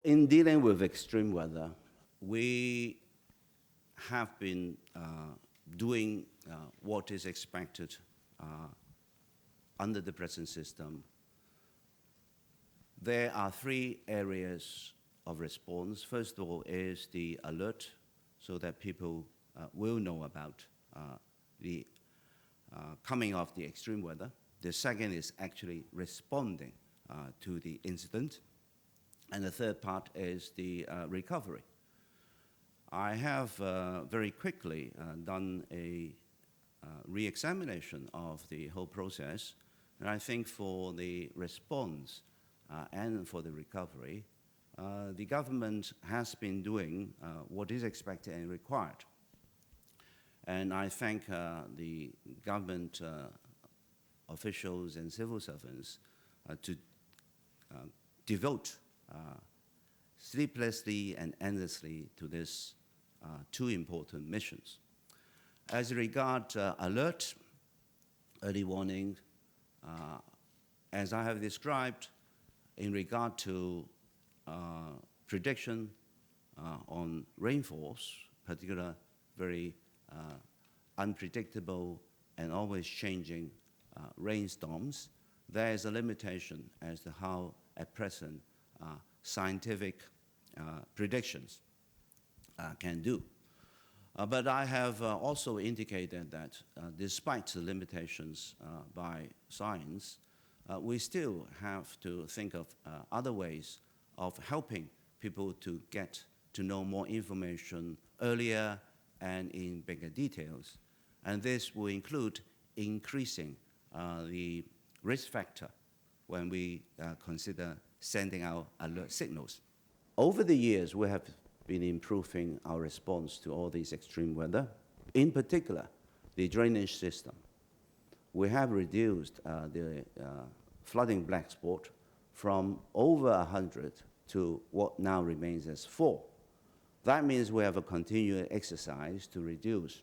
In dealing with extreme weather, we have been doing what is expected under the present system. There are three areas of response. First of all is the alert, so that people will know about the coming of the extreme weather. The second is actually responding to the incident. And the third part is the recovery. I have very quickly done a re-examination of the whole process, and I think for the response and for the recovery, the government has been doing what is expected and required. And I thank the government officials and civil servants to devote sleeplessly and endlessly to these two important missions. As regards alert, early warning, as I have described, in regard to prediction on rainfalls, particularly very unpredictable and always changing rainstorms, there is a limitation as to how at present scientific predictions can do. But I have also indicated that despite the limitations by science, we still have to think of other ways of helping people to get to know more information earlier and in bigger details. And this will include increasing the risk factor when we consider sending out alert signals. Over the years, we have been improving our response to all these extreme weather, in particular, the drainage system. We have reduced the flooding black spot from over 100 to what now remains as 4. That means we have a continual exercise to reduce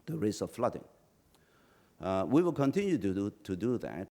the risk of flooding. We will continue to do that.